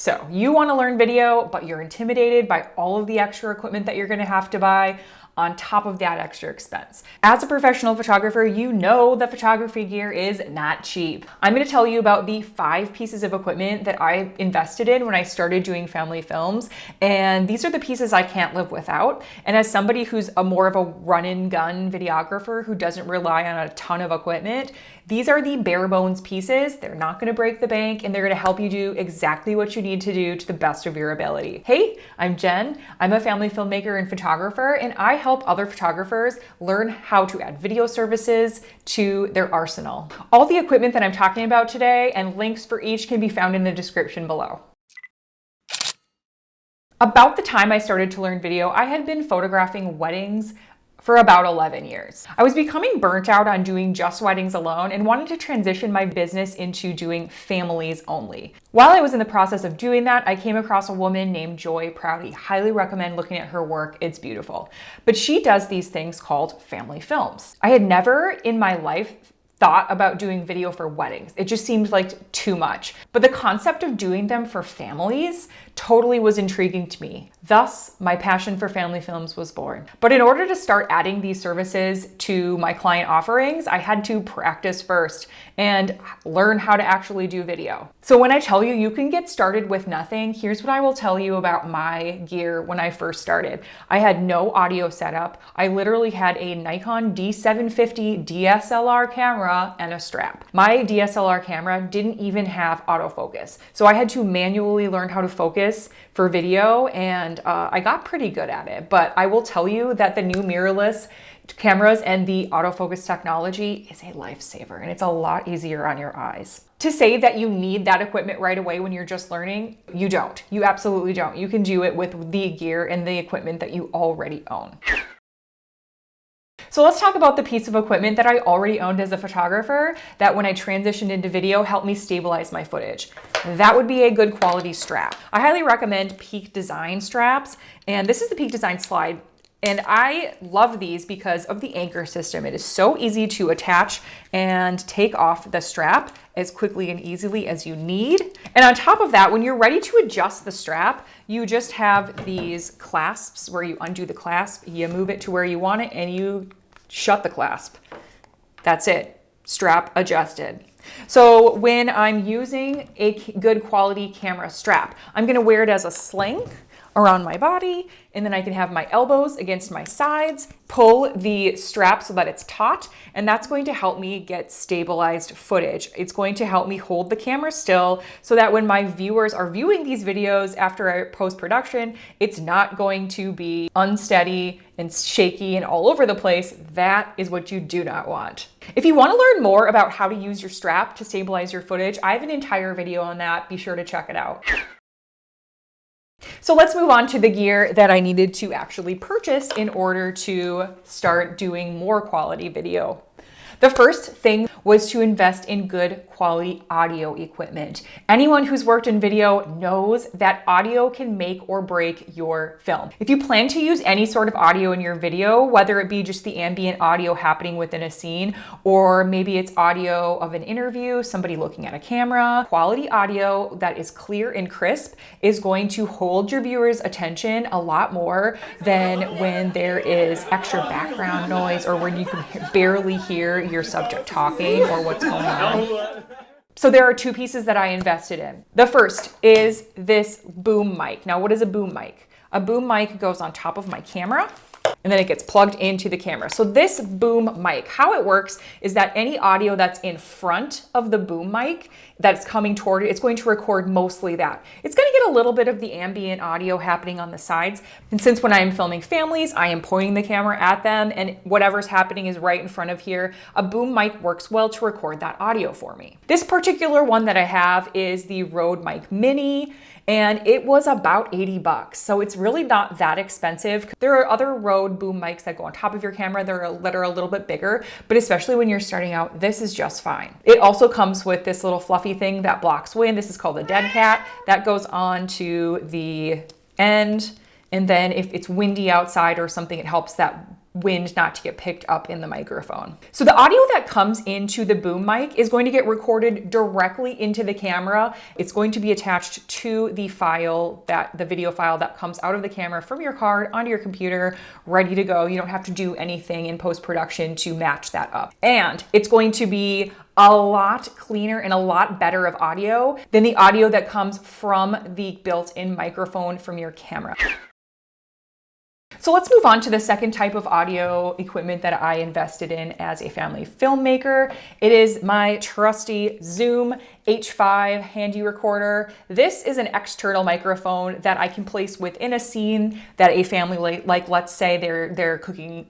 So you want to learn video, but you're intimidated by all of the extra equipment that you're going to have to buy on top of that extra expense. As a professional photographer, you know that photography gear is not cheap. I'm going to tell you about the 5 pieces of equipment that I invested in when I started doing family films. And these are the pieces I can't live without. And as somebody who's more of a run and gun videographer who doesn't rely on a ton of equipment, these are the bare bones pieces. They're not going to break the bank, and they're going to help you do exactly what you need to do to the best of your ability. Hey, I'm Jen. I'm a family filmmaker and photographer, and I help other photographers learn how to add video services to their arsenal. All the equipment that I'm talking about today and links for each can be found in the description below. About the time I started to learn video, I had been photographing weddings for about 11 years. I was becoming burnt out on doing just weddings alone and wanted to transition my business into doing families only. While I was in the process of doing that, I came across a woman named Joy Prouty. Highly recommend looking at her work. It's beautiful. But she does these things called family films. I had never in my life thought about doing video for weddings. It just seemed like too much. But the concept of doing them for families totally was intriguing to me. Thus, my passion for family films was born. But in order to start adding these services to my client offerings, I had to practice first and learn how to actually do video. So when I tell you you can get started with nothing, here's what I will tell you about my gear when I first started. I had no audio setup. I literally had a Nikon D750 DSLR camera and a strap. My DSLR camera didn't even have autofocus. So I had to manually learn how to focus for video, and I got pretty good at it. But I will tell you that the new mirrorless cameras and the autofocus technology is a lifesaver, and it's a lot easier on your eyes. To say that you need that equipment right away when you're just learning, you don't. You absolutely don't. You can do it with the gear and the equipment that you already own. So let's talk about the piece of equipment that I already owned as a photographer that when I transitioned into video helped me stabilize my footage. That would be a good quality strap. I highly recommend Peak Design straps, and this is the Peak Design slide. And I love these because of the anchor system. It is so easy to attach and take off the strap as quickly and easily as you need. And on top of that, when you're ready to adjust the strap, you just have these clasps where you undo the clasp, you move it to where you want it, and you shut the clasp. That's it. Strap adjusted. So when I'm using a good quality camera strap, I'm going to wear it as a sling around my body, and then I can have my elbows against my sides, pull the strap so that it's taut, and that's going to help me get stabilized footage. It's going to help me hold the camera still so that when my viewers are viewing these videos after post-production, it's not going to be unsteady and shaky and all over the place. That is what you do not want. If you want to learn more about how to use your strap to stabilize your footage, I have an entire video on that. Be sure to check it out. So let's move on to the gear that I needed to actually purchase in order to start doing more quality video. The first thing was to invest in good quality audio equipment. Anyone who's worked in video knows that audio can make or break your film. If you plan to use any sort of audio in your video, whether it be just the ambient audio happening within a scene, or maybe it's audio of an interview, somebody looking at a camera, quality audio that is clear and crisp is going to hold your viewers' attention a lot more than when there is extra background noise or when you can barely hear your subject talking or what's going on. So there are 2 pieces that I invested in. The first is this boom mic. Now, what is a boom mic? A boom mic goes on top of my camera, and then it gets plugged into the camera. So this boom mic, how it works is that any audio that's in front of the boom mic that's coming toward it, it's going to record mostly that. It's going to get a little bit of the ambient audio happening on the sides. And since when I am filming families, I am pointing the camera at them and whatever's happening is right in front of here, a boom mic works well to record that audio for me. This particular one that I have is the Rode Mic Mini, and it was about 80 bucks. So it's really not that expensive. There are other Rode boom mics that go on top of your camera that are a little bit bigger, but especially when you're starting out, this is just fine. It also comes with this little fluffy thing that blocks wind. This is called a dead cat. That goes on to the end. And then if it's windy outside or something, it helps that wind not to get picked up in the microphone. So the audio that comes into the boom mic is going to get recorded directly into the camera. It's going to be attached to the video file that comes out of the camera from your card onto your computer, ready to go. You don't have to do anything in post-production to match that up. And it's going to be a lot cleaner and a lot better of audio than the audio that comes from the built-in microphone from your camera. So let's move on to the second type of audio equipment that I invested in as a family filmmaker. It is my trusty Zoom H5 handy recorder. This is an external microphone that I can place within a scene that a family, like let's say they're cooking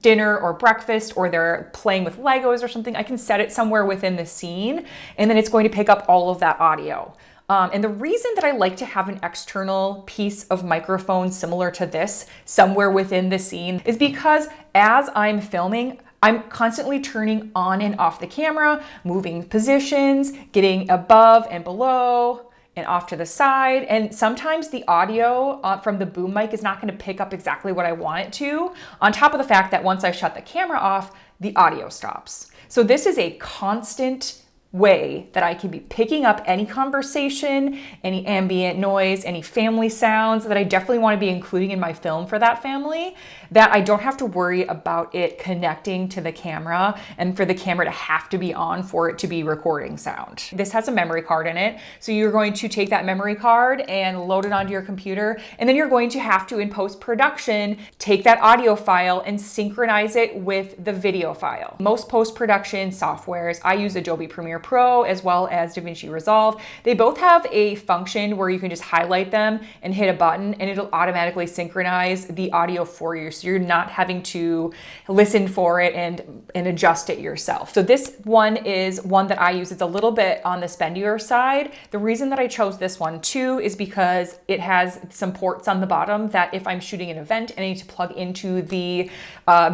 dinner or breakfast, or they're playing with Legos or something. I can set it somewhere within the scene, and then it's going to pick up all of that audio. And the reason that I like to have an external piece of microphone similar to this somewhere within the scene is because as I'm filming, I'm constantly turning on and off the camera, moving positions, getting above and below and off to the side. And sometimes the audio from the boom mic is not going to pick up exactly what I want it to, on top of the fact that once I shut the camera off, the audio stops. So this is a constant way that I can be picking up any conversation, any ambient noise, any family sounds that I definitely want to be including in my film for that family, that I don't have to worry about it connecting to the camera and for the camera to have to be on for it to be recording sound. This has a memory card in it. So you're going to take that memory card and load it onto your computer. And then you're going to have to, in post-production, take that audio file and synchronize it with the video file. Most post-production softwares, I use Adobe Premiere Pro as well as DaVinci Resolve. They both have a function where you can just highlight them and hit a button and it'll automatically synchronize the audio for you. So you're not having to listen for it and adjust it yourself. So this one is one that I use. It's a little bit on the spendier side. The reason that I chose this one too is because it has some ports on the bottom that if I'm shooting an event and I need to plug into the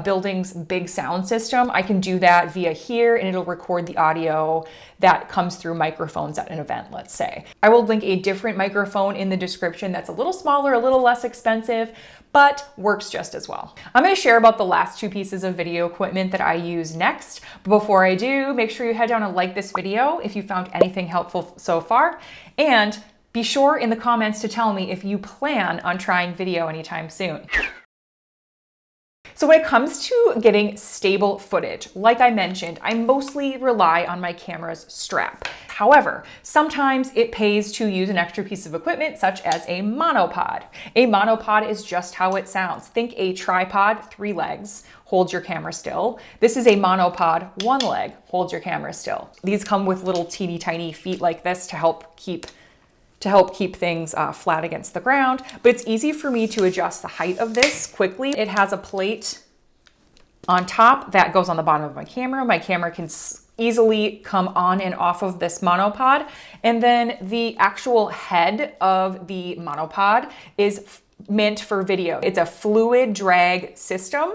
building's big sound system, I can do that via here and it'll record the audio that comes through microphones at an event, let's say. I will link a different microphone in the description that's a little smaller, a little less expensive, but works just as well. I'm going to share about the last two pieces of video equipment that I use next. But before I do, make sure you head down and like this video if you found anything helpful so far. And be sure in the comments to tell me if you plan on trying video anytime soon. So when it comes to getting stable footage, like I mentioned, I mostly rely on my camera's strap. However, sometimes it pays to use an extra piece of equipment such as a monopod. A monopod is just how it sounds. Think a tripod, 3 legs, holds your camera still. This is a monopod, 1 leg, holds your camera still. These come with little teeny tiny feet like this to help keep things flat against the ground, but it's easy for me to adjust the height of this quickly. It has a plate on top that goes on the bottom of my camera. My camera can easily come on and off of this monopod. And then the actual head of the monopod is meant for video. It's a fluid drag system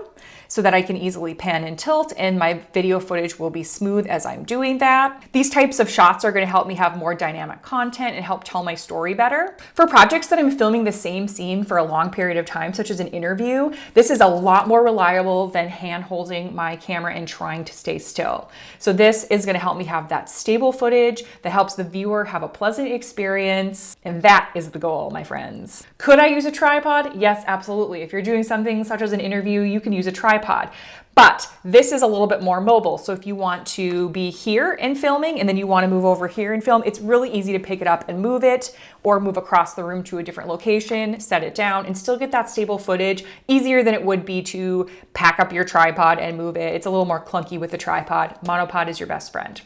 so that I can easily pan and tilt and my video footage will be smooth as I'm doing that. These types of shots are going to help me have more dynamic content and help tell my story better. For projects that I'm filming the same scene for a long period of time, such as an interview, this is a lot more reliable than hand holding my camera and trying to stay still. So this is going to help me have that stable footage that helps the viewer have a pleasant experience. And that is the goal, my friends. Could I use a tripod? Yes, absolutely. If you're doing something such as an interview, you can use a tripod. But this is a little bit more mobile. So if you want to be here and filming and then you want to move over here and film, it's really easy to pick it up and move it or move across the room to a different location, set it down and still get that stable footage easier than it would be to pack up your tripod and move it. It's a little more clunky with the tripod. Monopod is your best friend.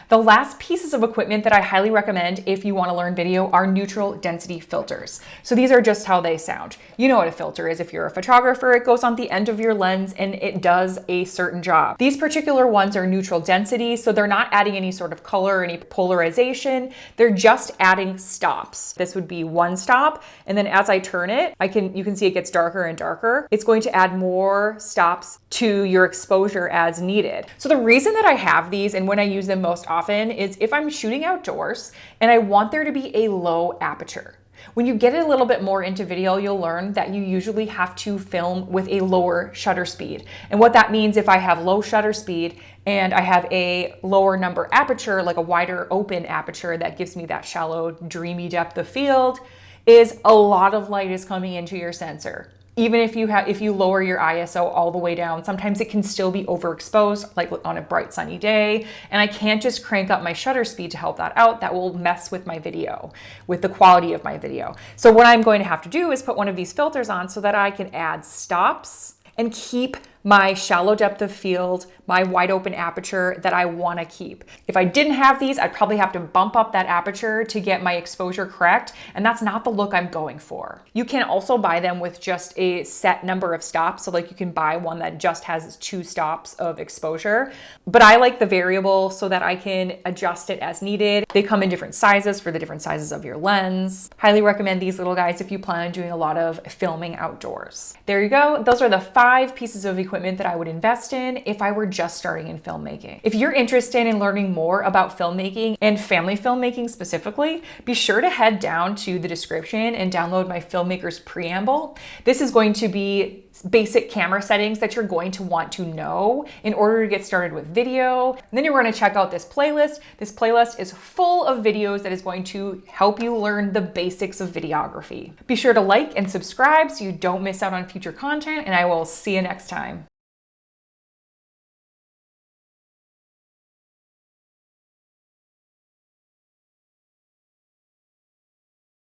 The last pieces of equipment that I highly recommend if you want to learn video are neutral density filters. So these are just how they sound. You know what a filter is. If you're a photographer, it goes on the end of your lens and it does a certain job. These particular ones are neutral density, so they're not adding any sort of color or any polarization. They're just adding stops. This would be one stop, and then as I turn it, you can see it gets darker and darker. It's going to add more stops to your exposure as needed. So the reason that I have these and when I use them most often is if I'm shooting outdoors and I want there to be a low aperture. When you get a little bit more into video, you'll learn that you usually have to film with a lower shutter speed. And what that means, if I have low shutter speed and I have a lower number aperture, like a wider open aperture that gives me that shallow, dreamy depth of field, is a lot of light is coming into your sensor. Even if you lower your ISO all the way down, sometimes it can still be overexposed, like on a bright sunny day. And I can't just crank up my shutter speed to help that out. That will mess with my video, with the quality of my video. So what I'm going to have to do is put one of these filters on so that I can add stops and keep my shallow depth of field, my wide open aperture that I want to keep. If I didn't have these, I'd probably have to bump up that aperture to get my exposure correct, and that's not the look I'm going for. You can also buy them with just a set number of stops, so like you can buy one that just has 2 stops of exposure, but I like the variable so that I can adjust it as needed. They come in different sizes for the different sizes of your lens. Highly recommend these little guys if you plan on doing a lot of filming outdoors. There you go. Those are the 5 pieces of equipment that I would invest in if I were just starting in filmmaking. If you're interested in learning more about filmmaking and family filmmaking specifically, be sure to head down to the description and download my Filmmakers Preamble. This is going to be basic camera settings that you're going to want to know in order to get started with video. And then you're going to check out this playlist. This playlist is full of videos that is going to help you learn the basics of videography. Be sure to like and subscribe so you don't miss out on future content, and I will see you next time.